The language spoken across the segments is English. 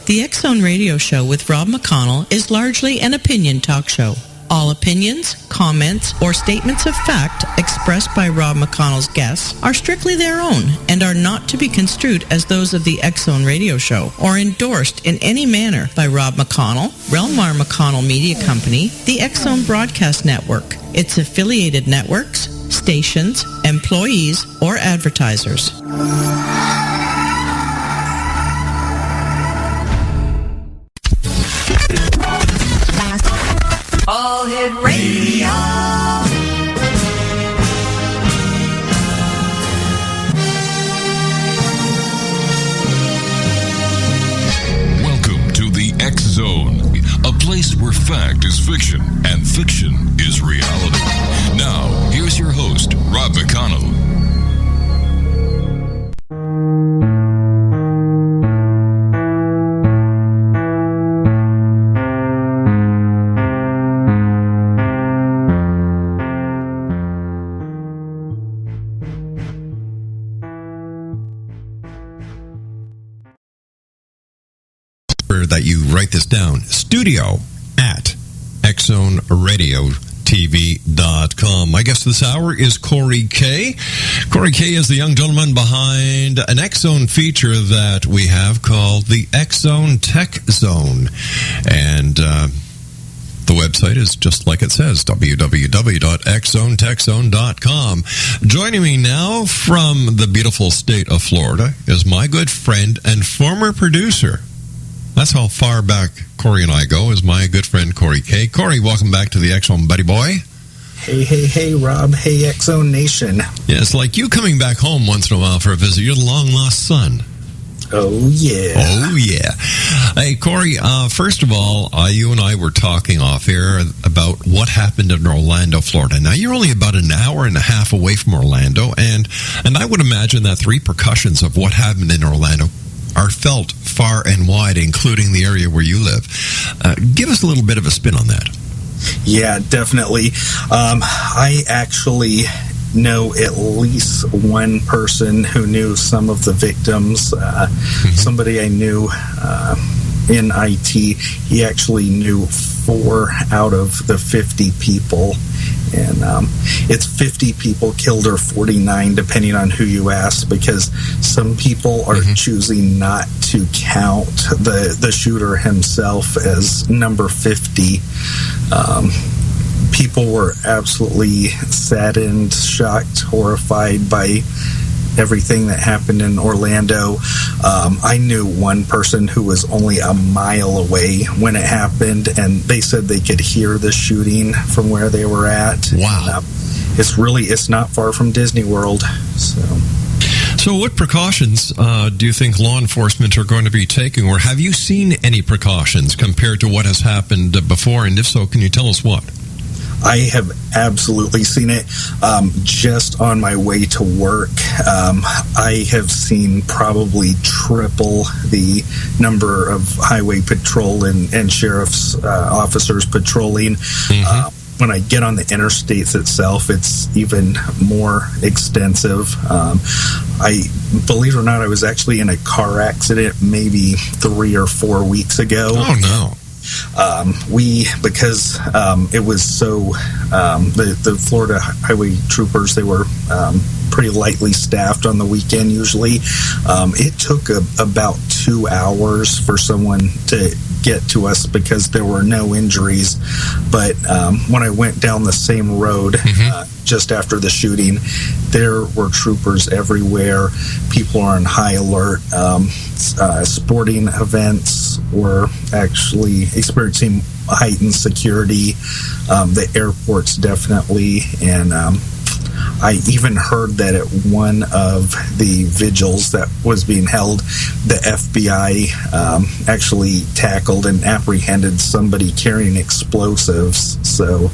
The X-Zone Radio Show with Rob McConnell is largely an opinion talk show. All opinions, comments, or statements of fact expressed by Rob McConnell's guests are strictly their own and are not to be construed as those of the X-Zone Radio Show or endorsed in any manner by Rob McConnell, Relmar McConnell Media Company, the X-Zone Broadcast Network, its affiliated networks, stations, employees, or advertisers. All Hit Radio. Welcome to the X Zone, a place where fact is fiction and fiction is reality. Now, here's your host, Rob McConnell. That you write this down. Studio at XZoneRadioTV.com. My guest this hour is Corey K. Corey K is the young gentleman behind an X-Zone feature that we have called the X-Zone Tech Zone. And the website is just like it says, www.xzonetechzone.com. Joining me now from the beautiful state of Florida is my good friend and former producer. That's how far back Corey and I go, is my good friend Corey K. Corey, welcome back to the X-Zone, buddy boy. Hey, Rob. Hey, X-Zone Nation. Yeah, it's like you coming back home once in a while for a visit. You're the long-lost son. Oh, yeah. Oh, yeah. Hey, Corey, first of all, you and I were talking off air about what happened in Orlando, Florida. Now, you're only about an hour and a half away from Orlando, and I would imagine that the repercussions of what happened in Orlando are felt far and wide, including the area where you live. Give us a little bit of a spin on that. Yeah, definitely. I actually know at least one person who knew some of the victims. Somebody I knew in IT, he actually knew 4 out of the 50 people. And it's 50 people killed or 49, depending on who you ask, because some people are choosing not to count the shooter himself as number 50. People were absolutely saddened, shocked, horrified by everything that happened in Orlando. I knew one person who was only a mile away when it happened, and they said they could hear the shooting from where they were at. Wow. It's not far from Disney World. So what precautions do you think law enforcement are going to be taking, or have you seen any precautions compared to what has happened before? And if so, can you tell us what? I have absolutely seen it. Just on my way to work, I have seen probably triple the number of highway patrol and sheriff's officers patrolling. When I get on the interstates itself, it's even more extensive. I believe it or not, I was actually in a car accident maybe 3 or 4 weeks ago. Oh, no. Because it was so, the Florida highway troopers, they were pretty lightly staffed on the weekend usually. It took about 2 hours for someone to get to us because there were no injuries. But when I went down the same road just after the shooting, there were troopers everywhere. People are on high alert. Sporting events were actually experiencing heightened security. The airports definitely, and I even heard that at one of the vigils that was being held, the FBI actually tackled and apprehended somebody carrying explosives. So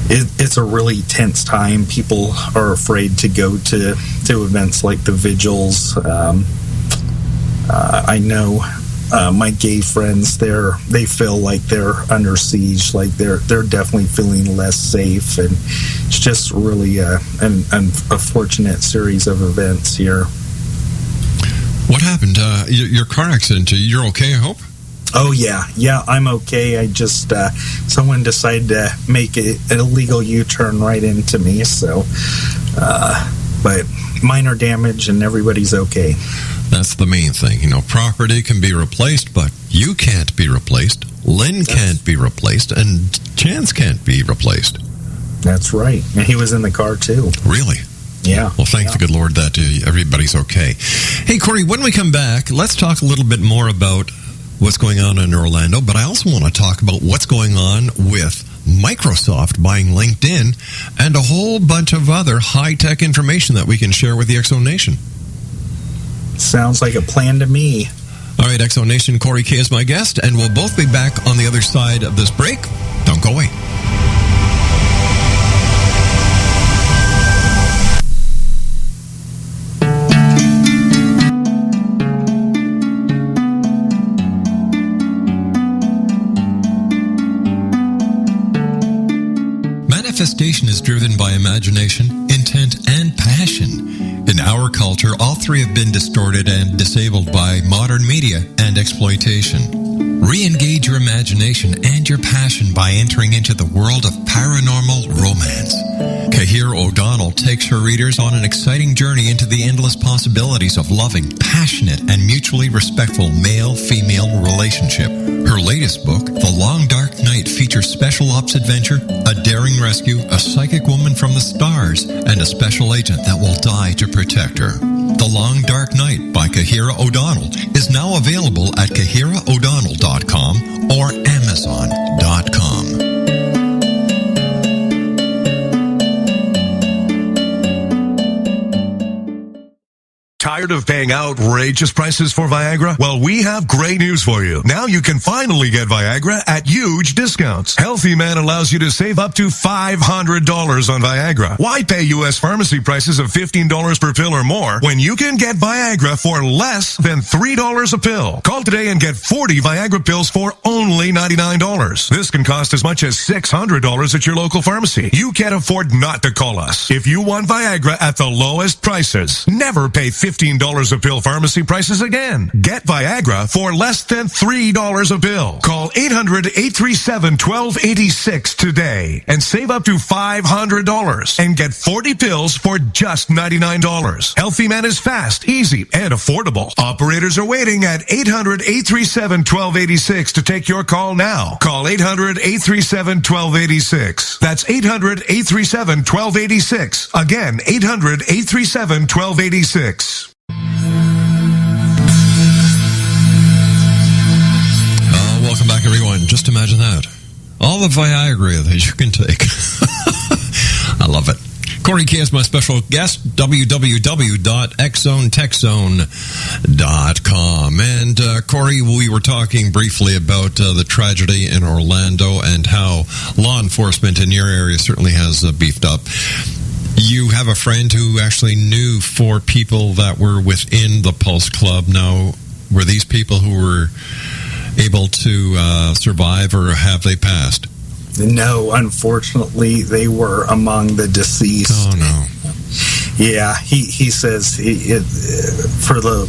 it's a really tense time. People are afraid to go to events like the vigils. I know my gay friends, they feel like they're under siege, like they're definitely feeling less safe, and it's just really a fortunate series of events here. What happened? Your car accident, you're okay, I hope? Oh, yeah, I'm okay. I just, someone decided to make an illegal U-turn right into me, so, but minor damage and everybody's okay. That's the main thing. Property can be replaced, but you can't be replaced. Lynn can't be replaced, and Chance can't be replaced. That's right. And he was in the car, too. Really? Yeah. Well, thank the good Lord that everybody's okay. Hey, Corey, when we come back, let's talk a little bit more about what's going on in Orlando, but I also want to talk about what's going on with Microsoft buying LinkedIn and a whole bunch of other high-tech information that we can share with the X-Zone Nation. Sounds like a plan to me. All right, X-Zone Nation, Corey K is my guest, and we'll both be back on the other side of this break. Don't go away. Manifestation is driven by imagination, intent, and passion. In our culture, all three have been distorted and disabled by modern media and exploitation. Re-engage your imagination and your passion by entering into the world of paranormal romance. Kahir O'Donnell takes her readers on an exciting journey into the endless possibilities of loving, passionate, and mutually respectful male-female relationship. Her latest book, The Long Dark Night, features special ops adventure, a daring rescue, a psychic woman from the stars, and a special agent that will die to protect her. The Long Dark Night by Kahira O'Donnell is now available at kahiraodonnell.com or amazon.com. Tired of paying outrageous prices for Viagra? Well, we have great news for you. Now you can finally get Viagra at huge discounts. Healthy Man allows you to save up to $500 on Viagra. Why pay U.S. pharmacy prices of $15 per pill or more when you can get Viagra for less than $3 a pill? Call today and get 40 Viagra pills for only $99. This can cost as much as $600 at your local pharmacy. You can't afford not to call us. If you want Viagra at the lowest prices, never pay $15 a pill pharmacy prices again. Get Viagra for less than $3 a pill. Call 800-837-1286 today and save up to $500 and get 40 pills for just $99. Healthy Man is fast, easy, and affordable. Operators are waiting at 800-837-1286 to take your call now. Call 800-837-1286. That's 800-837-1286. Again, 800-837-1286. Welcome back, everyone. Just imagine that. All the Viagra that you can take. I love it. Corey K is my special guest, www.xzonetechzone.com. And Corey, we were talking briefly about the tragedy in Orlando and how law enforcement in your area certainly has beefed up. You have a friend who actually knew 4 people that were within the Pulse Club. Now, were these people who were able to survive, or have they passed? No, unfortunately, they were among the deceased. Oh, no. Yeah, he says for the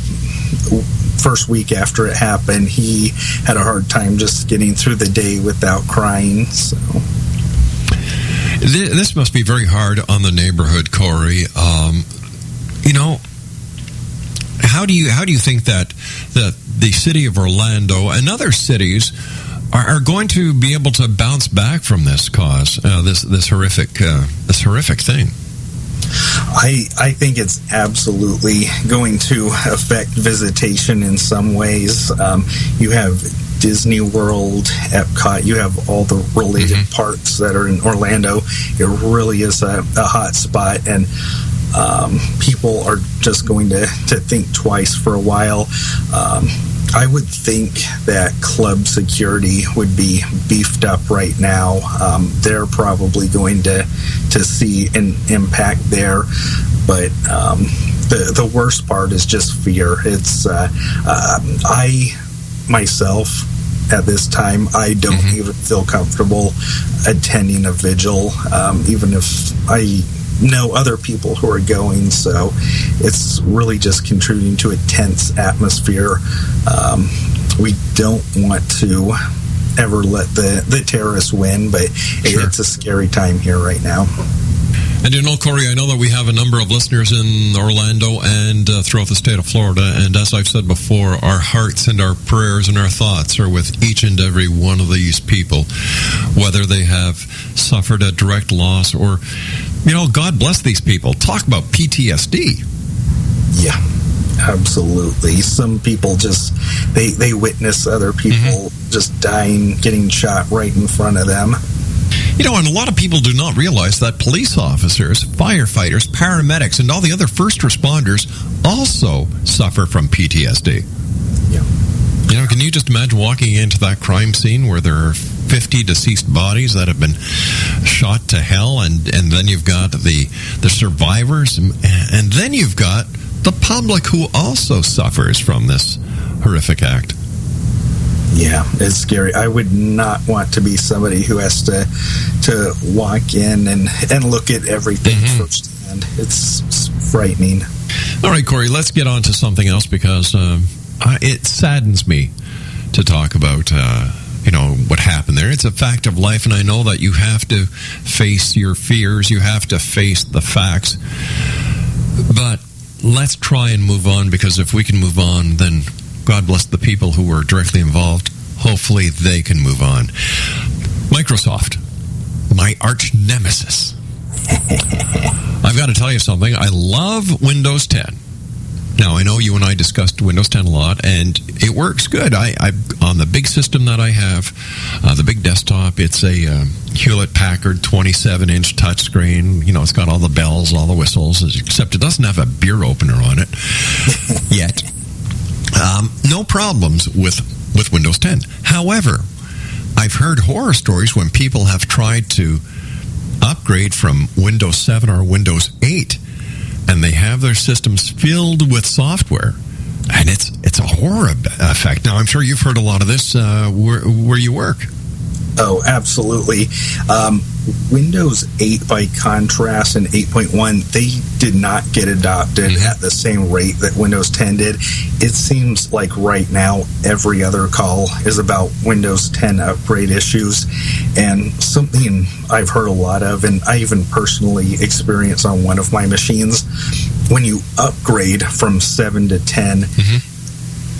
first week after it happened, he had a hard time just getting through the day without crying. So this must be very hard on the neighborhood, Corey. How do you think that the city of Orlando and other cities are going to be able to bounce back from this cause, this horrific thing? I think it's absolutely going to affect visitation in some ways. You have Disney World, Epcot, you have all the related parks that are in Orlando. It really is a hot spot, and people are just going to think twice for a while. I would think that club security would be beefed up right now. They're probably going to see an impact there, but the worst part is just fear. It's I myself at this time, I don't even feel comfortable attending a vigil, even if I know other people who are going, so it's really just contributing to a tense atmosphere. We don't want to ever let the terrorists win, but it's a scary time here right now. And Corey, I know that we have a number of listeners in Orlando and throughout the state of Florida, and as I've said before, our hearts and our prayers and our thoughts are with each and every one of these people, whether they have suffered a direct loss or, God bless these people. Talk about PTSD. Yeah, absolutely. Some people just, they witness other people just dying, getting shot right in front of them. And a lot of people do not realize that police officers, firefighters, paramedics, and all the other first responders also suffer from PTSD. Yeah. Can you just imagine walking into that crime scene where there are 50 deceased bodies that have been shot to hell, and then you've got the survivors, and then you've got the public who also suffers from this horrific act. Yeah, it's scary. I would not want to be somebody who has to walk in and look at everything firsthand. It's frightening. All right, Corey, let's get on to something else, because it saddens me to talk about what happened there. It's a fact of life, and I know that you have to face your fears. You have to face the facts. But let's try and move on, because if we can move on, then God bless the people who were directly involved. Hopefully they can move on. Microsoft, my arch nemesis. I've got to tell you something. I love Windows 10. Now, I know you and I discussed Windows 10 a lot, and it works good. I on the big system that I have, the big desktop, it's a Hewlett-Packard 27-inch touchscreen. It's got all the bells, all the whistles, except it doesn't have a beer opener on it yet. No problems with Windows 10. However, I've heard horror stories when people have tried to upgrade from Windows 7 or Windows 8, and they have their systems filled with software, and it's a horror effect. Now, I'm sure you've heard a lot of this where you work. Oh, absolutely. Windows 8, by contrast, and 8.1, they did not get adopted at the same rate that Windows 10 did. It seems like right now every other call is about Windows 10 upgrade issues, and something I've heard a lot of, and I even personally experienced on one of my machines, when you upgrade from 7 to 10,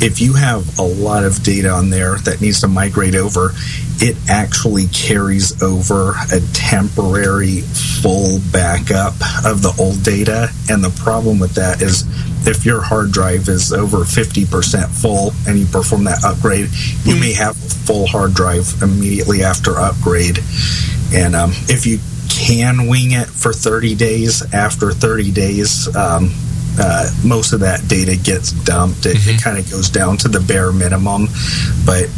if you have a lot of data on there that needs to migrate over, it actually carries over a temporary full backup of the old data. And the problem with that is if your hard drive is over 50% full and you perform that upgrade, you may have a full hard drive immediately after upgrade. And if you can wing it for 30 days, after 30 days, most of that data gets dumped. It kind of goes down to the bare minimum. But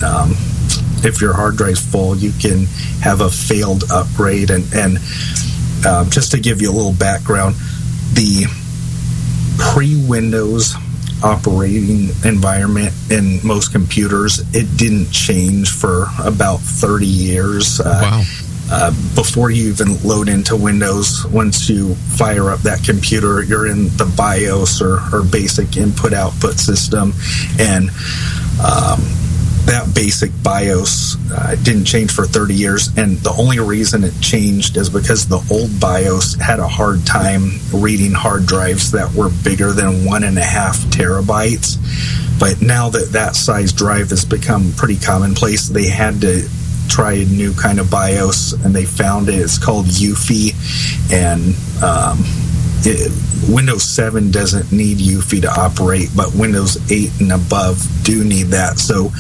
if your hard drive's full, you can have a failed upgrade. And just to give you a little background, the pre-Windows operating environment in most computers, it didn't change for about 30 years. Wow. Before you even load into Windows, once you fire up that computer, you're in the BIOS or basic input-output system, and that basic BIOS didn't change for 30 years, and the only reason it changed is because the old BIOS had a hard time reading hard drives that were bigger than 1.5 terabytes. But now that size drive has become pretty commonplace, they had to try a new kind of BIOS, and they found it. It's called UEFI, and Windows 7 doesn't need UEFI to operate, but Windows 8 and above do need that. So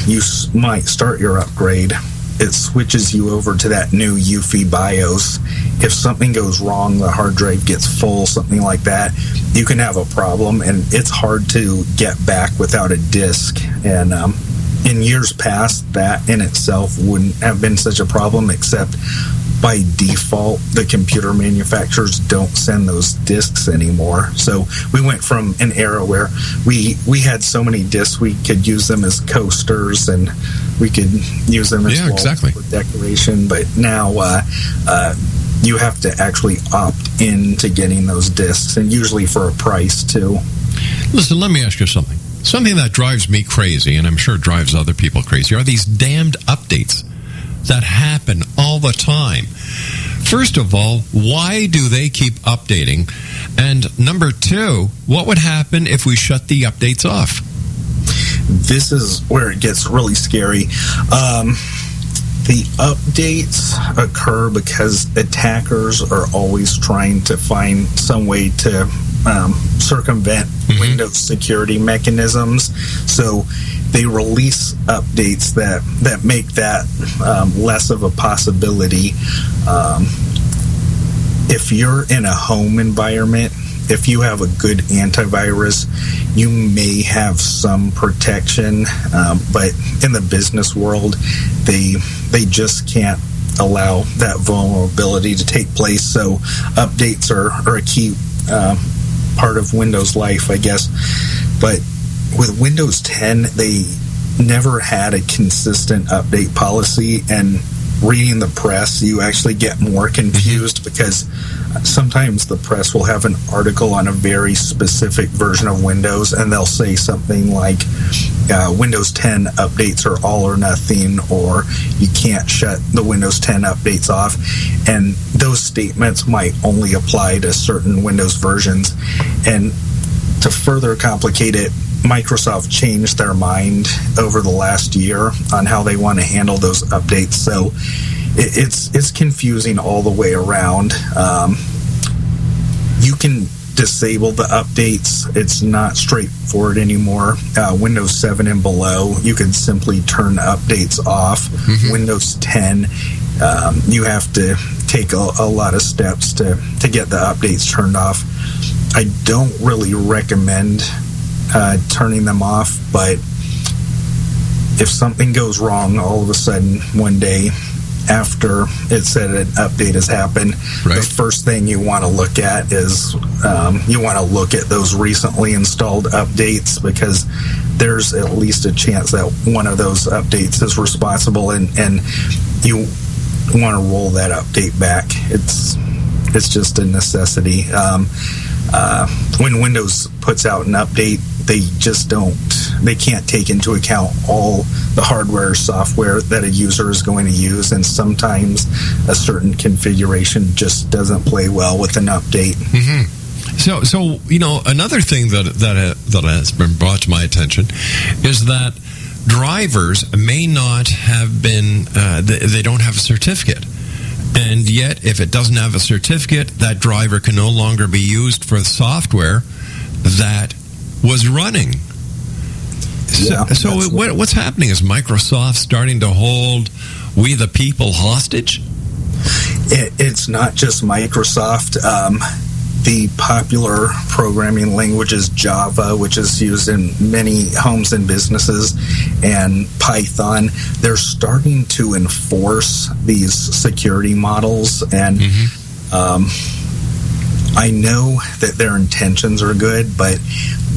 you might start your upgrade. It switches you over to that new UEFI BIOS. If something goes wrong, the hard drive gets full, something like that, you can have a problem, and it's hard to get back without a disk. And in years past, that in itself wouldn't have been such a problem, except by default, the computer manufacturers don't send those disks anymore. So we went from an era where we had so many disks, we could use them as coasters, and we could use them as for decoration. But now you have to actually opt into getting those discs, and usually for a price too. Listen, let me ask you something. Something that drives me crazy, and I'm sure drives other people crazy, are these damned updates that happen all the time. First of all, why do they keep updating? And number two, what would happen if we shut the updates off? This is where it gets really scary. The updates occur because attackers are always trying to find some way to circumvent Windows security mechanisms. So they release updates that make that less of a possibility. If you're in a home environment, if you have a good antivirus, you may have some protection, but in the business world, they just can't allow that vulnerability to take place. So updates are a key part of Windows life, I guess. But with Windows 10, they never had a consistent update policy, and reading the press, you actually get more confused because sometimes the press will have an article on a very specific version of Windows, and they'll say something like Windows 10 updates are all or nothing, or you can't shut the Windows 10 updates off, and those statements might only apply to certain Windows versions. And to further complicate it, Microsoft changed their mind over the last year on how they want to handle those updates. So it's confusing all the way around. You can disable the updates. It's not straightforward anymore. Windows 7 and below, you can simply turn updates off. Windows 10, you have to take a lot of steps to get the updates turned off. I don't really recommend turning them off, but if something goes wrong all of a sudden one day after it said an update has happened, the first thing you want to look at is you want to look at those recently installed updates, because there's at least a chance that one of those updates is responsible, and you want to roll that update back. It's just a necessity. When Windows puts out an update, they can't take into account all the hardware or software that a user is going to use, and sometimes a certain configuration just doesn't play well with an update. So you know, another thing that has been brought to my attention is that drivers may not have been they don't have a certificate. And yet, if it doesn't have a certificate, that driver can no longer be used for the software that was running. So what's happening? Is Microsoft starting to hold we the people hostage? It's not just Microsoft. The popular programming language is Java, which is used in many homes and businesses, and Python. They're starting to enforce these security models, and I know that their intentions are good, but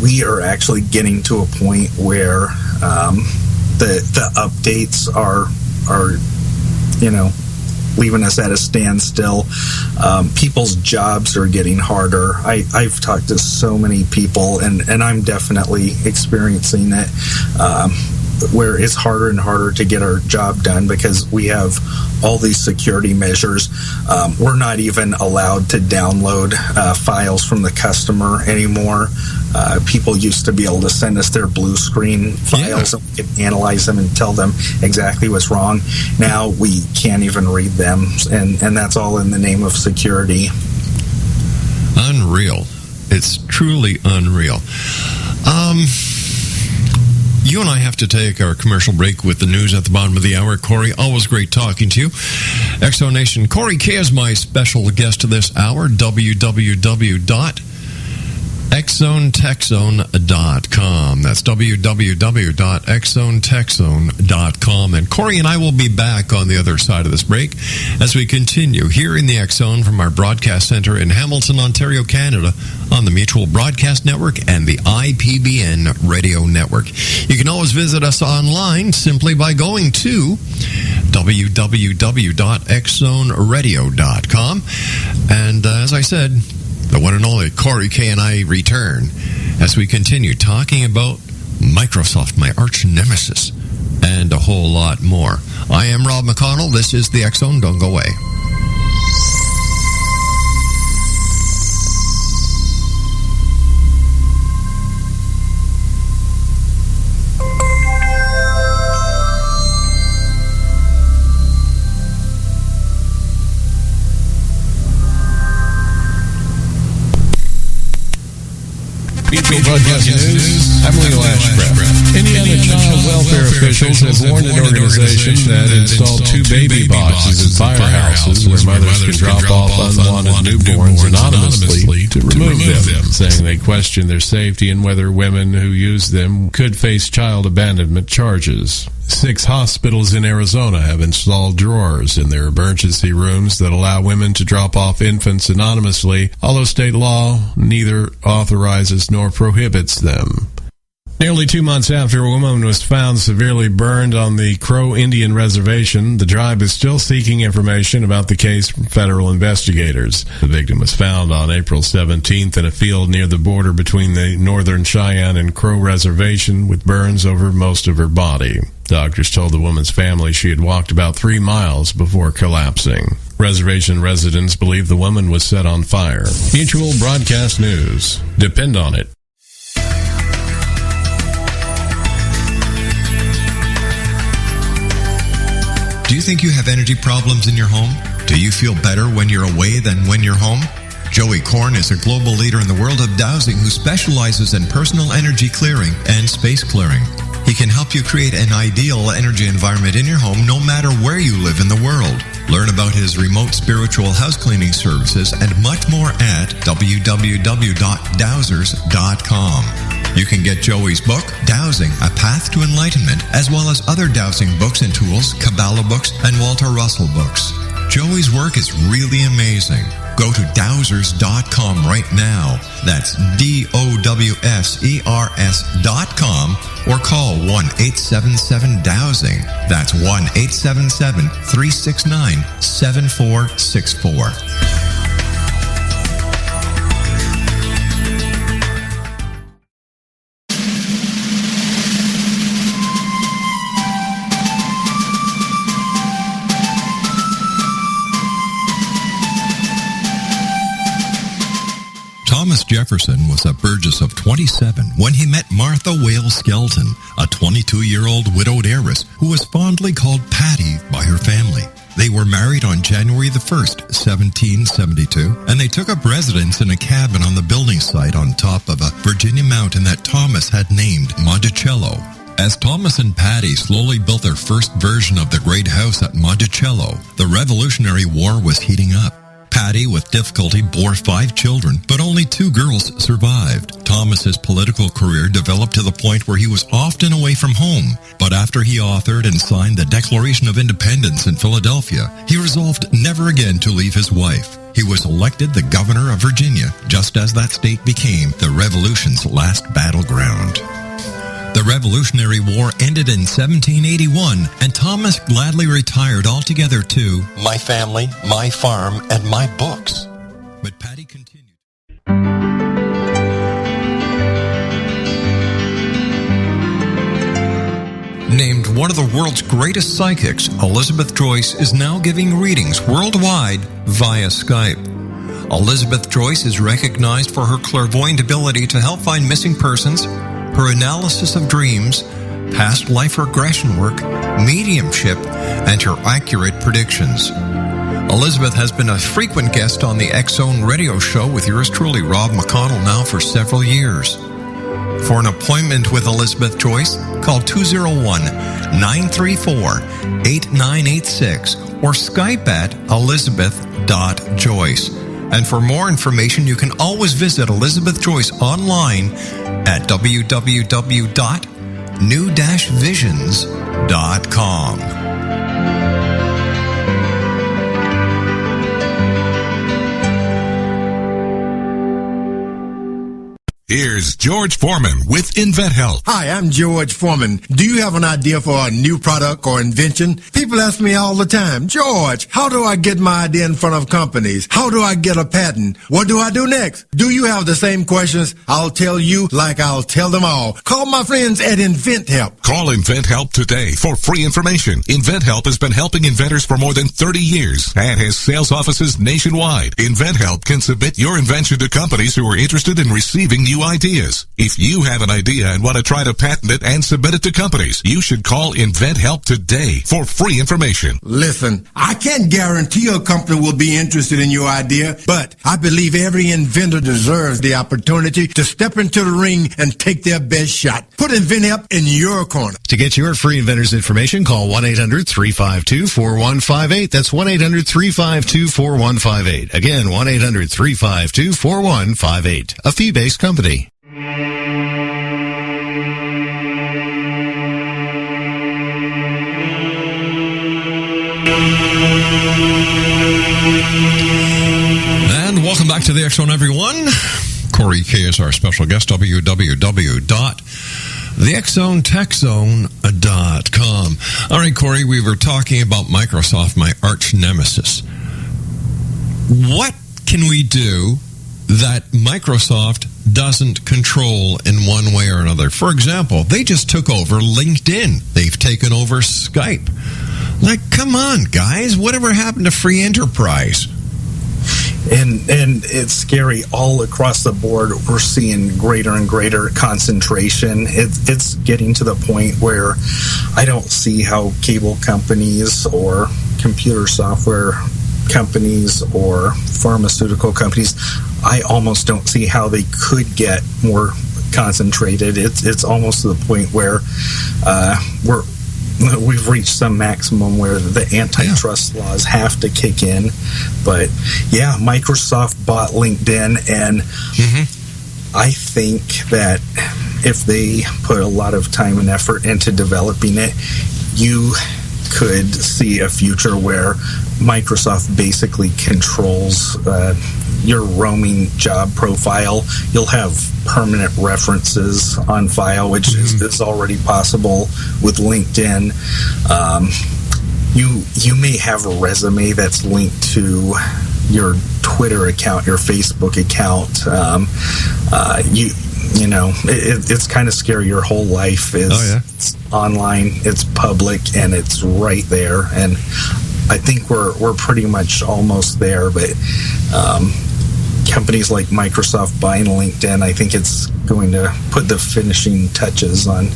we are actually getting to a point where the updates are leaving us at a standstill. People's jobs are getting harder. I've talked to so many people, and I'm definitely experiencing it, where it's harder and harder to get our job done because we have all these security measures. We're not even allowed to download files from the customer anymore. People used to be able to send us their blue screen files, and we could analyze them and tell them exactly what's wrong. Now we can't even read them, and that's all in the name of security. Unreal. It's truly unreal. You and I have to take our commercial break with the news at the bottom of the hour. Corey, always great talking to you. Exo Nation, Corey K is my special guest this hour. www.exonetechzone.com. That's www.exonetechzone.com. And Corey and I will be back on the other side of this break as we continue here in the X Zone from our broadcast center in Hamilton, Ontario, Canada, on the Mutual Broadcast Network and the IPBN Radio Network. You can always visit us online simply by going to www.xzoneradio.com. And as I said, the one and only Corey K and I return as we continue talking about Microsoft, my arch nemesis, and a whole lot more. I am Rob McConnell. This is the X Zone. Don't go away. Broadcast News, I'm Leo Ashcraft. Indiana child welfare officials have warned an organization that installed 2 baby boxes in firehouses where mothers can drop off unwanted newborns anonymously to remove them, saying they question their safety and whether women who use them could face child abandonment charges. 6 hospitals in Arizona have installed drawers in their emergency rooms that allow women to drop off infants anonymously, although state law neither authorizes nor prohibits them. Nearly 2 months after a woman was found severely burned on the Crow Indian Reservation, the tribe is still seeking information about the case from federal investigators. The victim was found on April 17th in a field near the border between the Northern Cheyenne and Crow Reservation with burns over most of her body. Doctors told the woman's family she had walked about 3 miles before collapsing. Reservation residents believe the woman was set on fire. Mutual Broadcast News. Depend on it. Do you think you have energy problems in your home? Do you feel better when you're away than when you're home? Joey Korn is a global leader in the world of dowsing who specializes in personal energy clearing and space clearing. He can help you create an ideal energy environment in your home no matter where you live in the world. Learn about his remote spiritual house cleaning services and much more at www.dowsers.com. You can get Joey's book, Dowsing, A Path to Enlightenment, as well as other dowsing books and tools, Kabbalah books, and Walter Russell books. Joey's work is really amazing. Go to dowsers.com right now. That's DOWSERS.com or call 1-877-DOWSING. That's 1-877-369-7464. Thomas Jefferson was a Burgess of 27 when he met Martha Wales Skelton, a 22-year-old widowed heiress who was fondly called Patty by her family. They were married on January the 1st, 1772, and they took up residence in a cabin on the building site on top of a Virginia mountain that Thomas had named Monticello. As Thomas and Patty slowly built their first version of the great house at Monticello, the Revolutionary War was heating up. Patty, with difficulty, bore 5 children, but only 2 girls survived. Thomas's political career developed to the point where he was often away from home. But after he authored and signed the Declaration of Independence in Philadelphia, he resolved never again to leave his wife. He was elected the governor of Virginia, just as that state became the Revolution's last battleground. The Revolutionary War ended in 1781, and Thomas gladly retired altogether to my family, my farm, and my books. But Patty continued. Named one of the world's greatest psychics, Elizabeth Joyce is now giving readings worldwide via Skype. Elizabeth Joyce is recognized for her clairvoyant ability to help find missing persons, her analysis of dreams, past life regression work, mediumship, and her accurate predictions. Elizabeth has been a frequent guest on the X Zone radio show with yours truly, Rob McConnell, now for several years. For an appointment with Elizabeth Joyce, call 201-934-8986 or Skype at elizabeth.joyce. And for more information, you can always visit Elizabeth Joyce online at www.new-visions.com. Here's George Foreman with InventHelp. Hi, I'm George Foreman. Do you have an idea for a new product or invention? People ask me all the time, George, how do I get my idea in front of companies? How do I get a patent? What do I do next? Do you have the same questions? I'll tell you like I'll tell them all. Call my friends at InventHelp. Call InventHelp today for free information. InventHelp has been helping inventors for more than 30 years and has sales offices nationwide. InventHelp can submit your invention to companies who are interested in receiving new ideas. If you have an idea and want to try to patent it and submit it to companies, you should call InventHelp today for free information. Listen, I can't guarantee a company will be interested in your idea, but I believe every inventor deserves the opportunity to step into the ring and take their best shot. Put InventHelp in your corner. To get your free inventor's information, call 1-800-352-4158. That's 1-800-352-4158. Again, 1-800-352-4158. A fee-based company. And welcome back to the X Zone, everyone. Corey K is our special guest, www.thexzonetechzone.com. All right, Corey, we were talking about Microsoft, my arch nemesis. What can we do that Microsoft doesn't control in one way or another? For example, they just took over LinkedIn. They've taken over Skype. Like, come on, guys. Whatever happened to free enterprise? And it's scary all across the board. We're seeing greater and greater concentration. It's getting to the point where I don't see how cable companies or computer software companies or pharmaceutical companies, I almost don't see how they could get more concentrated. It's almost to the point where we've reached some maximum where the antitrust laws have to kick in. But yeah, Microsoft bought LinkedIn, and I think that if they put a lot of time and effort into developing it, you could see a future where Microsoft basically controls your roaming job profile. You'll have permanent references on file, which is already possible with LinkedIn. You may have a resume that's linked to your Twitter account, your Facebook account. You know, it's kind of scary. Your whole life is it's online, it's public, and it's right there. And I think we're pretty much almost there. But companies like Microsoft buying LinkedIn, I think it's going to put the finishing touches on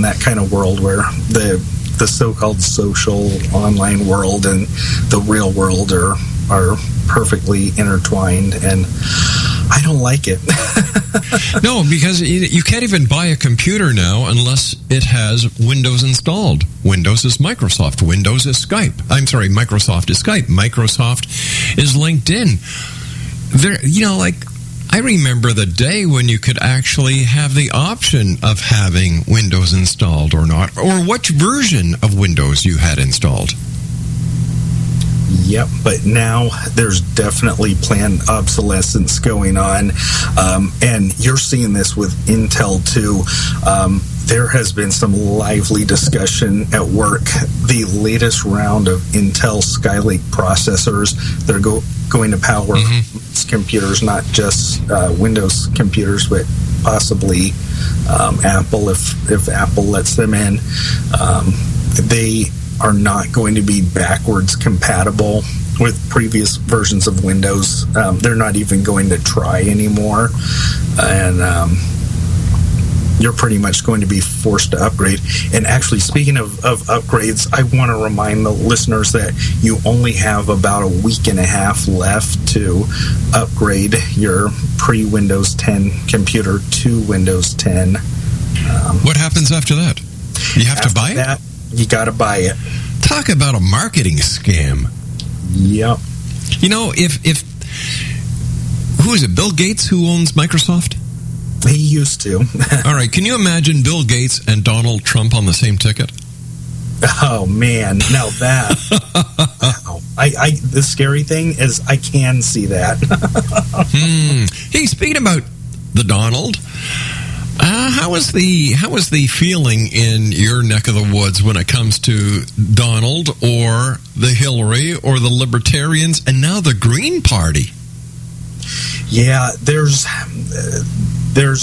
that kind of world where the so-called social online world and the real world are perfectly intertwined, and I don't like it. No, because you can't even buy a computer now unless it has Windows installed. Windows is Microsoft. Windows is Skype. I'm sorry, Microsoft is Skype. Microsoft is LinkedIn. I remember the day when you could actually have the option of having Windows installed or not, or which version of Windows you had installed. Yep, but now there's definitely planned obsolescence going on, and you're seeing this with Intel too. There has been some lively discussion at work. The latest round of Intel Skylake processors, they're going to power computers, not just Windows computers, but possibly Apple if Apple lets them in. They are not going to be backwards compatible with previous versions of Windows. They're not even going to try anymore. And you're pretty much going to be forced to upgrade. And actually, speaking of upgrades, I want to remind the listeners that you only have about a week and a half left to upgrade your pre-Windows 10 computer to Windows 10. What happens after that? You have to buy it? You got to buy it. Talk about a marketing scam. Yep. You know, if who is it, Bill Gates, who owns Microsoft? He used to. All right, can you imagine Bill Gates and Donald Trump on the same ticket? Oh, man. Now that... wow. The scary thing is I can see that. Hey, speaking about the Donald. How is the feeling in your neck of the woods when it comes to Donald or the Hillary or the Libertarians and now the Green Party? Yeah, there's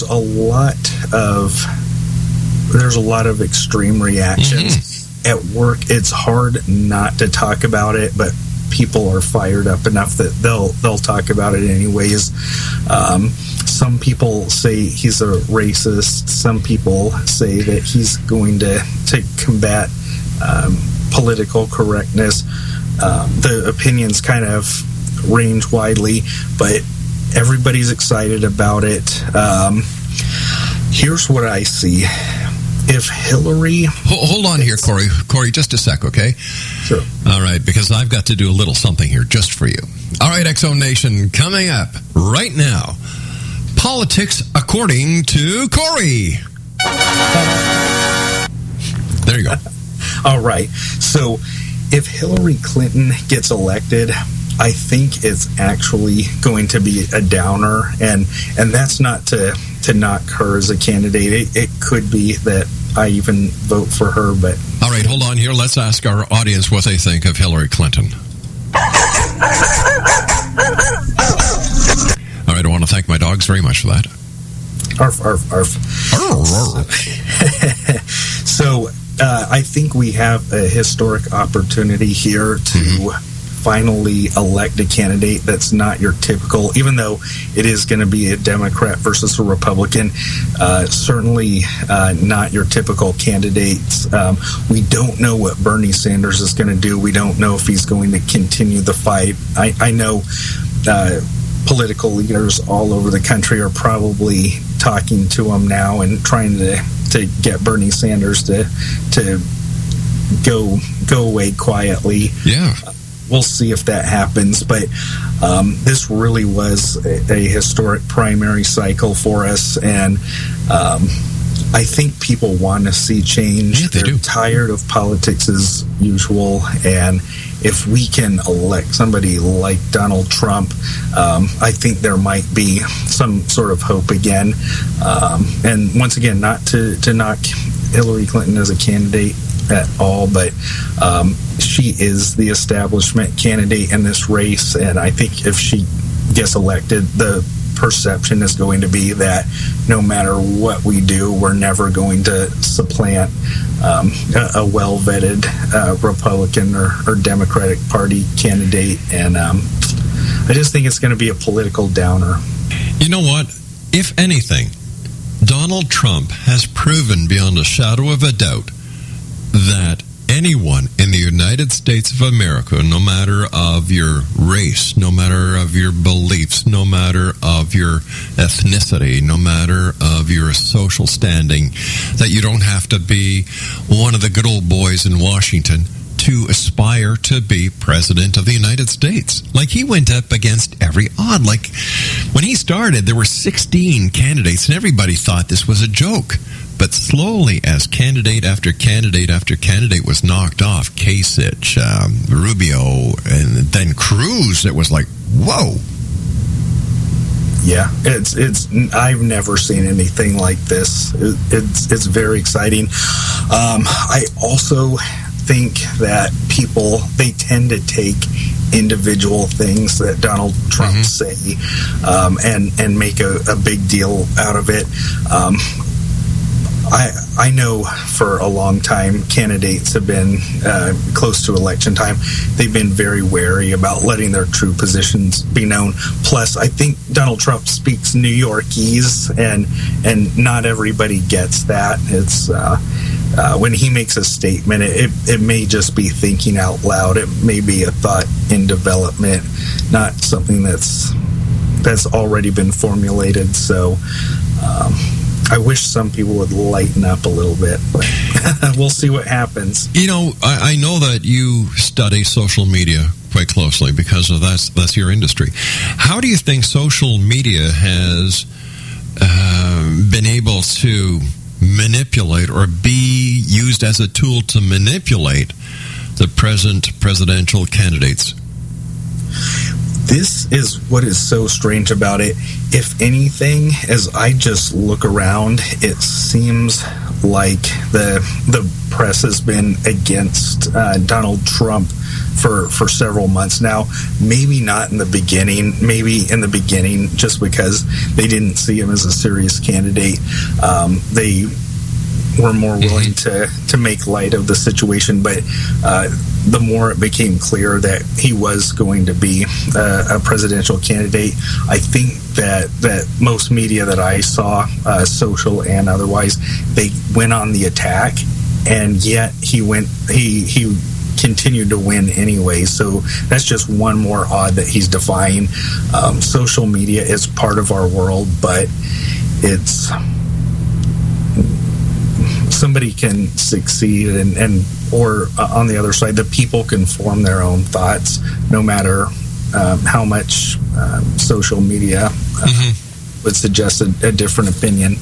a lot of extreme reactions at work. It's hard not to talk about it, but people are fired up enough that they'll talk about it anyways. Some people say he's a racist. Some people say that he's going to combat political correctness. The opinions kind of range widely, but everybody's excited about it. Here's what I see. If Hillary... Hold on here, Corey. Corey, just a sec, okay? Sure. All right, because I've got to do a little something here just for you. All right, X-Zone Nation, coming up right now. Politics according to Corey. There you go. All right. So if Hillary Clinton gets elected, I think it's actually going to be a downer, and that's not to knock her as a candidate. It could be that I even vote for her, but... All right, hold on here. Let's ask our audience what they think of Hillary Clinton. All right, I want to thank my dogs very much for that. Arf, arf, arf. So I think we have a historic opportunity here to finally elect a candidate that's not your typical, even though it is going to be a Democrat versus a Republican, certainly not your typical candidates. We don't know what Bernie Sanders is going to do. We don't know if he's going to continue the fight. I know political leaders all over the country are probably talking to him now and trying to get Bernie Sanders to go away quietly. Yeah. We'll see if that happens, but this really was a historic primary cycle for us, and I think people want to see change. Yeah, They're tired of politics as usual, and if we can elect somebody like Donald Trump, I think there might be some sort of hope again. And once again, not to knock Hillary Clinton as a candidate at all, but she is the establishment candidate in this race, and I think if she gets elected, the perception is going to be that no matter what we do, we're never going to supplant a well-vetted Republican or Democratic Party candidate, and I just think it's going to be a political downer. You know what? If anything, Donald Trump has proven beyond a shadow of a doubt that anyone in the United States of America, no matter of your race, no matter of your beliefs, no matter of your ethnicity, no matter of your social standing, that you don't have to be one of the good old boys in Washington to aspire to be president of the United States. Like, he went up against every odd. Like, when he started, there were 16 candidates, and everybody thought this was a joke. But slowly, as candidate after candidate after candidate was knocked off, Kasich, Rubio, and then Cruz, it was like, whoa. Yeah, it's I've never seen anything like this. It's very exciting. I also think that people, they tend to take individual things that Donald Trump say and make a big deal out of it. I know for a long time candidates have been close to election time. They've been very wary about letting their true positions be known. Plus, I think Donald Trump speaks New Yorkese, and not everybody gets that. It's when he makes a statement, it may just be thinking out loud. It may be a thought in development, not something that's already been formulated. So I wish some people would lighten up a little bit, but we'll see what happens. You know, I know that you study social media quite closely because of that's your industry. How do you think social media has been able to manipulate or be used as a tool to manipulate the present presidential candidates? This is what is so strange about it. If anything, as I just look around, it seems like the press has been against Donald Trump for several months now. Maybe not in the beginning. Maybe in the beginning, just because they didn't see him as a serious candidate. They were more willing to make light of the situation, but the more it became clear that he was going to be a presidential candidate, I think that most media that I saw, social and otherwise, they went on the attack, and yet he continued to win anyway. So that's just one more odd that he's defying. Social media is part of our world, but it's somebody can succeed and or on the other side, the people can form their own thoughts no matter how much social media would suggest a different opinion.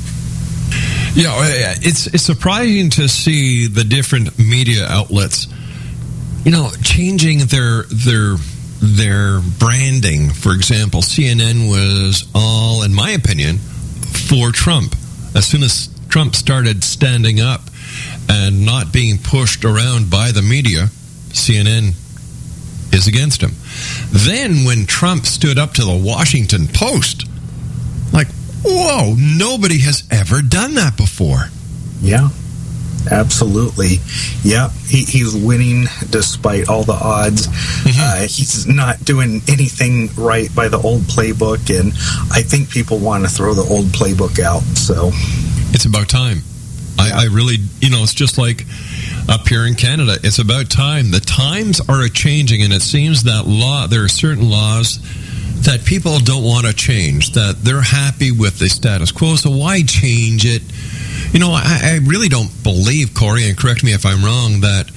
Yeah, it's surprising to see the different media outlets, changing their branding. For example, CNN was all, in my opinion, for Trump. As soon as Trump started standing up and not being pushed around by the media, CNN is against him. Then when Trump stood up to the Washington Post, like, whoa, nobody has ever done that before. Yeah, absolutely. Yeah, he's winning despite all the odds. He's not doing anything right by the old playbook, and I think people want to throw the old playbook out, so... It's about time. I really, it's just like up here in Canada. It's about time. The times are a-changing, and it seems that there are certain laws that people don't want to change, that they're happy with the status quo, so why change it? I really don't believe, Corey, and correct me if I'm wrong, that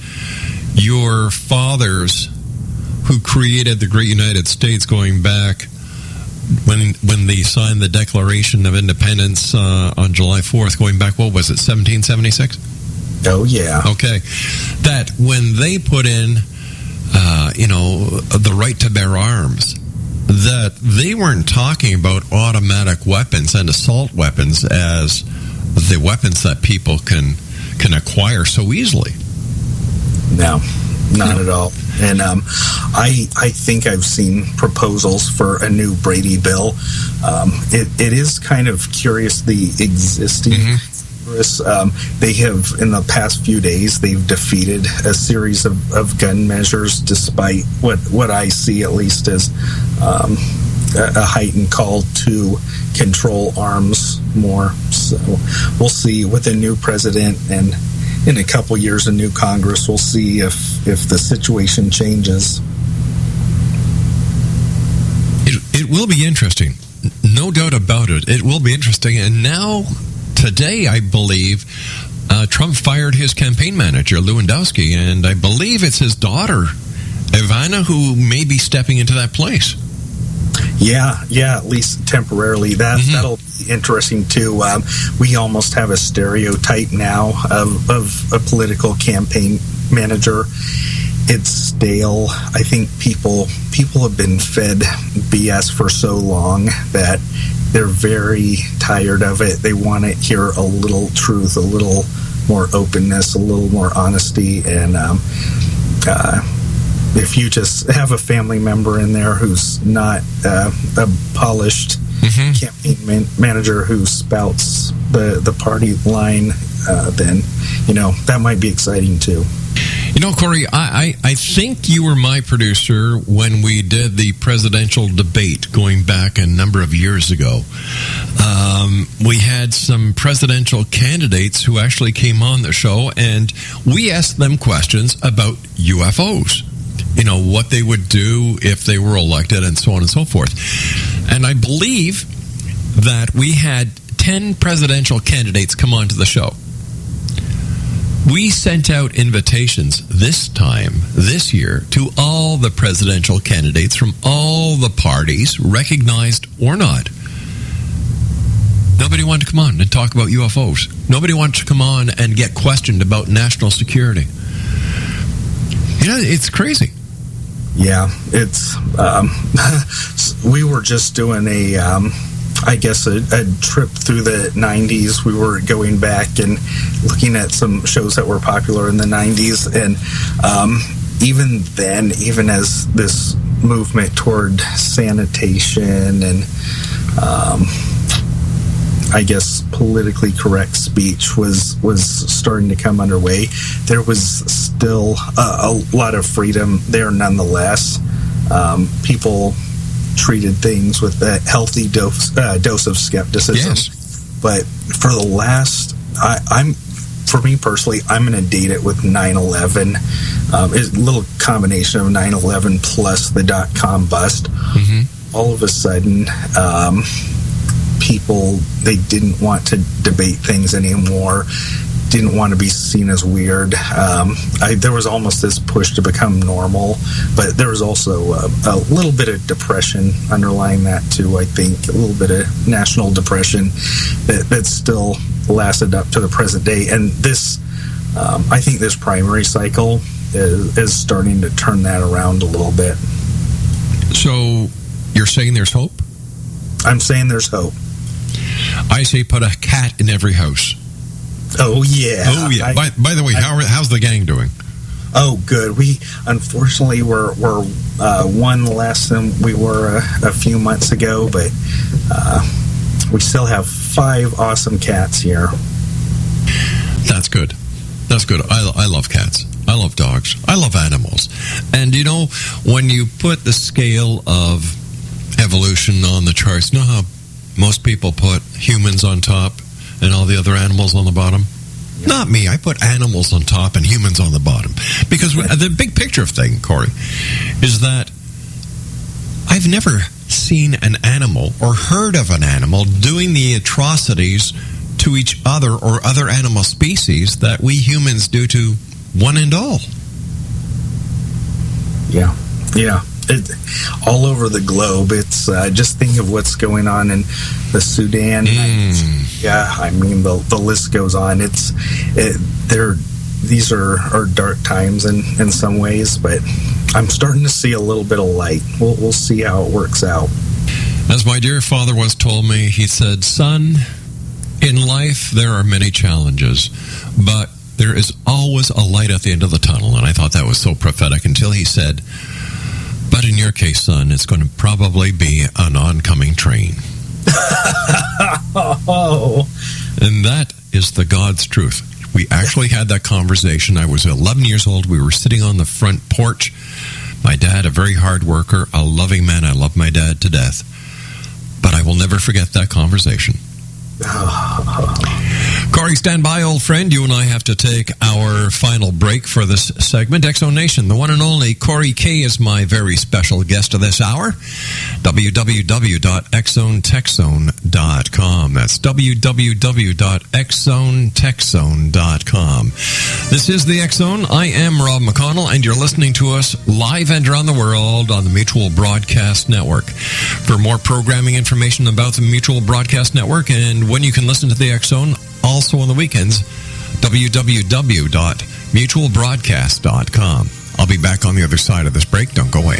your fathers who created the great United States going back when they signed the Declaration of Independence on July 4th, going back, what was it, 1776? Oh, yeah. Okay. That when they put in, the right to bear arms, that they weren't talking about automatic weapons and assault weapons as the weapons that people can acquire so easily. No, not at all. And I think I've seen proposals for a new Brady bill. It is kind of curious, the existing Congress. They have, in the past few days, they've defeated a series of gun measures, despite what I see at least as a heightened call to control arms more. So we'll see with a new president, and in a couple years a new Congress, we'll see if the situation changes. It will be interesting. No doubt about it. It will be interesting. And now, today, I believe, Trump fired his campaign manager, Lewandowski, and I believe it's his daughter, Ivana, who may be stepping into that place. Yeah, at least temporarily. That'll be interesting too. We almost have a stereotype now of a political campaign manager. It's stale. I think people have been fed BS for so long that they're very tired of it. They want to hear a little truth, a little more openness, a little more honesty, and if you just have a family member in there who's not a polished campaign manager who spouts the party line, then, that might be exciting too. Corey, I think you were my producer when we did the presidential debate going back a number of years ago. We had some presidential candidates who actually came on the show, and we asked them questions about UFOs. What they would do if they were elected, and so on and so forth. And I believe that we had 10 presidential candidates come onto the show. We sent out invitations this year, to all the presidential candidates from all the parties, recognized or not. Nobody wanted to come on and talk about UFOs. Nobody wanted to come on and get questioned about national security. It's crazy. Yeah, it's we were just doing a trip through the 90s. We were going back and looking at some shows that were popular in the 90s, and even then, even as this movement toward sanitation and politically correct speech was starting to come underway, there was still a lot of freedom there nonetheless. People treated things with a healthy dose of skepticism. Yes. But for the last, for me personally, I'm going to date it with 9/11. It's a little combination of 9/11 plus the .com bust. Mm-hmm. All of a sudden, people, they didn't want to debate things anymore, didn't want to be seen as weird. There was almost this push to become normal, but there was also a little bit of depression underlying that too. I think a little bit of national depression that still lasted up to the present day. And this, I think this primary cycle is starting to turn that around a little bit. So you're saying there's hope? I'm saying there's hope. I say put a cat in every house. Oh, yeah. Oh, yeah. By the way, how's the gang doing? Oh, good. We, unfortunately, we're one less than we were a few months ago, but we still have 5 awesome cats here. That's good. That's good. I love cats. I love dogs. I love animals. And, you know, when you put the scale of evolution on the charts, you know how most people put humans on top and all the other animals on the bottom? Yeah. Not me. I put animals on top and humans on the bottom. Because the big picture thing, Corey, is that I've never seen an animal or heard of an animal doing the atrocities to each other or other animal species that we humans do to one and all. Yeah. All over the globe. It's just think of what's going on in the Sudan. Yeah, I mean the list goes on. These are dark times in some ways, but I'm starting to see a little bit of light. We'll see how it works out. As my dear father once told me, he said, "Son, in life there are many challenges, but there is always a light at the end of the tunnel." And I thought that was so prophetic until he said, "But in your case, son, it's going to probably be an oncoming train." Oh. And that is the God's truth. We actually had that conversation. I was 11 years old. We were sitting on the front porch. My dad, a very hard worker, a loving man. I love my dad to death. But I will never forget that conversation. Corey, stand by, old friend. You and I have to take our final break for this segment. X-Zone Nation, the one and only Corey K is my very special guest of this hour. www.xzonetechzone.com. That's www.xzonetechzone.com. This is the X-Zone. I am Rob McConnell, and you're listening to us live and around the world on the Mutual Broadcast Network. For more programming information about the Mutual Broadcast Network and when you can listen to the X-Zone, also on the weekends, www.mutualbroadcast.com. I'll be back on the other side of this break. Don't go away.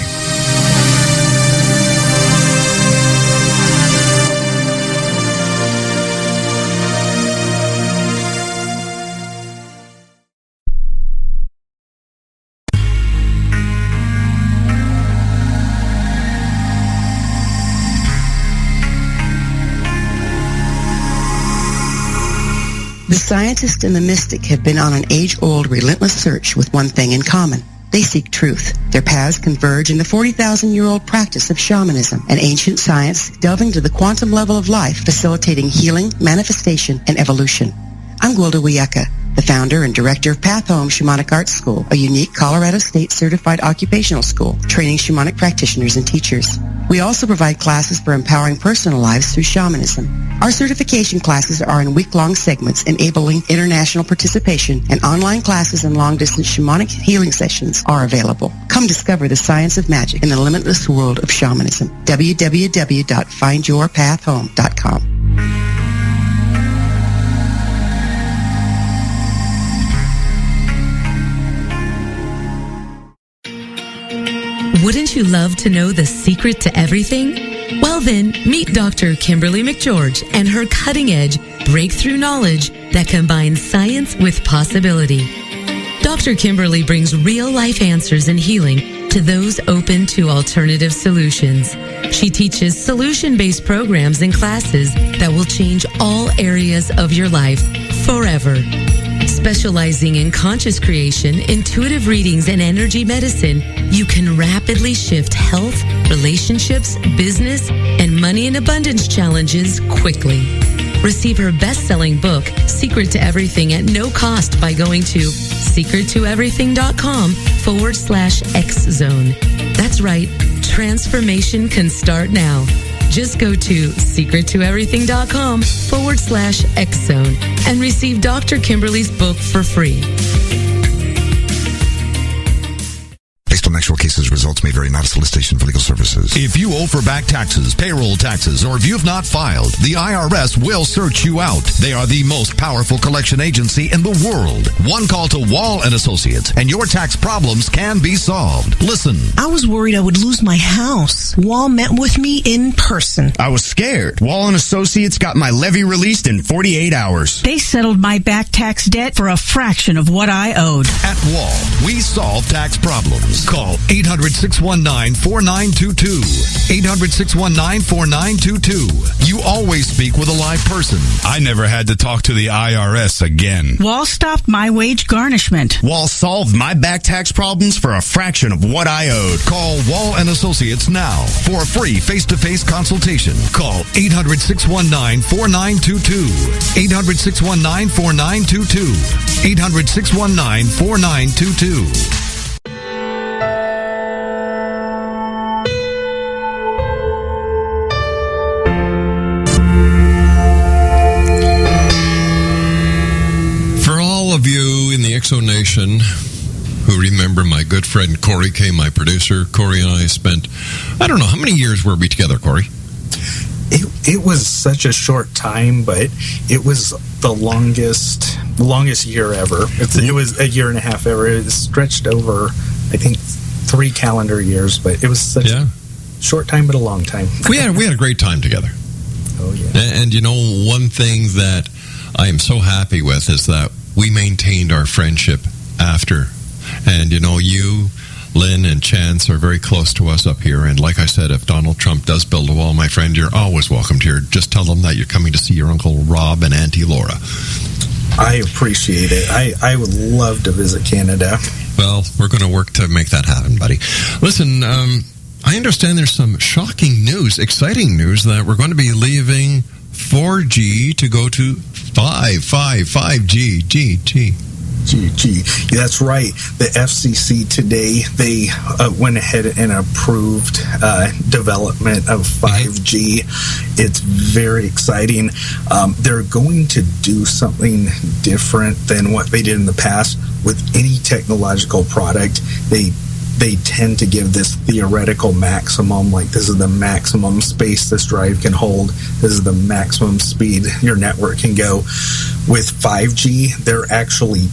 The scientist and the mystic have been on an age-old, relentless search with one thing in common. They seek truth. Their paths converge in the 40,000-year-old practice of shamanism, an ancient science delving into the quantum level of life, facilitating healing, manifestation, and evolution. I'm Gwilda Wiyaka, the founder and director of Path Home Shamanic Arts School, a unique Colorado State certified occupational school training shamanic practitioners and teachers. We also provide classes for empowering personal lives through shamanism. Our certification classes are in week-long segments enabling international participation, and online classes and long-distance shamanic healing sessions are available. Come discover the science of magic in the limitless world of shamanism. www.findyourpathhome.com. Wouldn't you love to know the secret to everything? Well then, meet Dr. Kimberly McGeorge and her cutting-edge breakthrough knowledge that combines science with possibility. Dr. Kimberly brings real-life answers and healing to those open to alternative solutions. She teaches solution-based programs and classes that will change all areas of your life forever. Specializing in conscious creation, intuitive readings, and energy medicine, you can rapidly shift health, relationships, business, and money and abundance challenges quickly. Receive her best-selling book, Secret to Everything, at no cost by going to secrettoeverything.com/X-Zone. That's right. Transformation can start now. Just go to secrettoeverything.com/X-Zone and receive Dr. Kimberly's book for free. Based on actual cases, results may vary, not a solicitation for legal services. If you owe for back taxes, payroll taxes, or if you have not filed, the IRS will search you out. They are the most powerful collection agency in the world. One call to Wall & Associates, and your tax problems can be solved. Listen. I was worried I would lose my house. Wall met with me in person. I was scared. Wall & Associates got my levy released in 48 hours. They settled my back tax debt for a fraction of what I owed. At Wall, we solve tax problems. Call 800-619-4922. 800-619-4922. You always speak with a live person. I never had to talk to the IRS again. Wall stopped my wage garnishment. Wall solved my back tax problems for a fraction of what I owed. Call Wall & Associates now for a free face-to-face consultation. Call 800-619-4922. 800-619-4922. 800-619-4922. Of you in the Exo Nation who remember my good friend Corey, my producer. Corey and I spent, I don't know, how many years were we together, Corey? It was such a short time, but it was the longest year ever. It was a year and a half ever. It stretched over, I think, 3 calendar years, but it was such a short time, but a long time. We had a great time together. Oh, yeah. And you know, one thing that I am so happy with is that we maintained our friendship after. And, you know, you, Lynn, and Chance are very close to us up here. And like I said, if Donald Trump does build a wall, my friend, you're always welcomed here. Just tell them that you're coming to see your Uncle Rob and Auntie Laura. I appreciate it. I would love to visit Canada. Well, we're going to work to make that happen, buddy. Listen, I understand there's some shocking news, exciting news, that we're going to be leaving 4G to go to 5G. That's right. The FCC today, they went ahead and approved development of 5G. It's very exciting. They're going to do something different than what they did in the past. With any technological product, they tend to give this theoretical maximum, like this is the maximum space this drive can hold, this is the maximum speed your network can go. With 5G, they're actually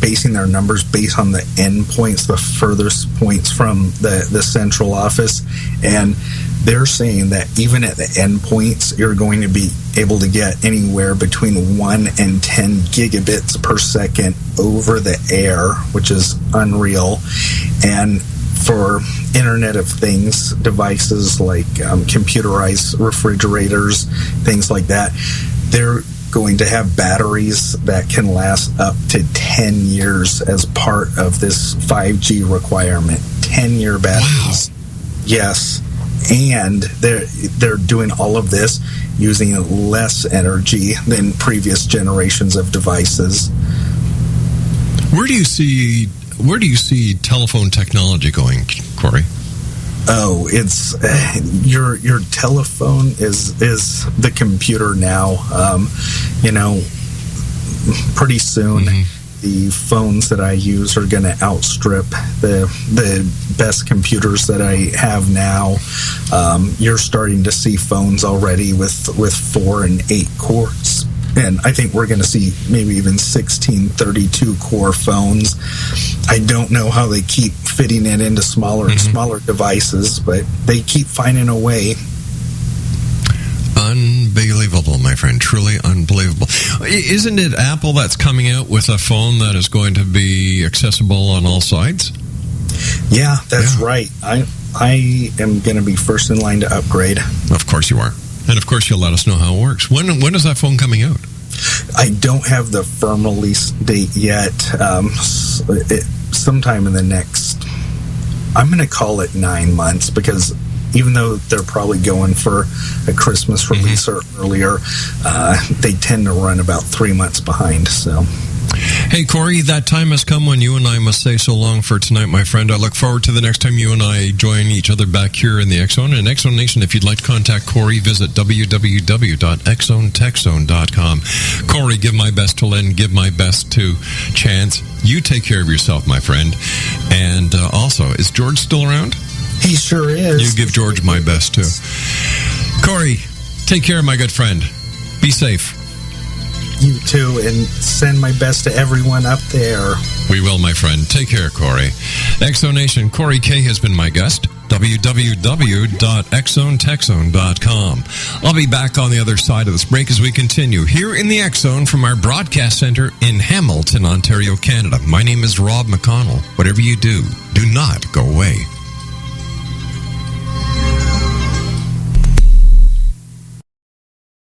basing their numbers based on the endpoints, the furthest points from the central office, and they're saying that even at the endpoints, you're going to be able to get anywhere between 1 and 10 gigabits per second over the air, which is unreal. And for Internet of Things devices like computerized refrigerators, things like that, they're going to have batteries that can last up to 10 years as part of this 5G requirement. 10-year batteries. Wow. Yes. And they're doing all of this using less energy than previous generations of devices. Where do you see telephone technology going, Corey? Oh, it's your telephone is the computer now. Pretty soon, the phones that I use are going to outstrip the best computers that I have now. You're starting to see phones already with 4 and 8 cores. And I think we're going to see maybe even 16, 32 core phones. I don't know how they keep fitting it into smaller and smaller devices, but they keep finding a way. Unbelievable, my friend. Truly unbelievable. Isn't it Apple that's coming out with a phone that is going to be accessible on all sides? Yeah, that's right. I am going to be first in line to upgrade. Of course you are. And of course you'll let us know how it works. When is that phone coming out? I don't have the firm release date yet. Sometime in the next, I'm going to call it 9 months, because even though they're probably going for a Christmas release or earlier, they tend to run about 3 months behind. So, hey, Corey, that time has come when you and I must say so long for tonight, my friend. I look forward to the next time you and I join each other back here in the X-Zone. And X-Zone Nation, if you'd like to contact Corey, visit www.xzonetechzone.com. Corey, give my best to Lynn, give my best to Chance. You take care of yourself, my friend. And also, is George still around? He sure is. You give George my best, too. Corey, take care, my good friend. Be safe. You too, and send my best to everyone up there. We will, my friend. Take care, Corey. X-Zone Nation, Corey K has been my guest. www.xzonetechzone.com. I'll be back on the other side of this break as we continue here in the X-Zone from our broadcast center in Hamilton, Ontario, Canada. My name is Rob McConnell. Whatever you do, do not go away.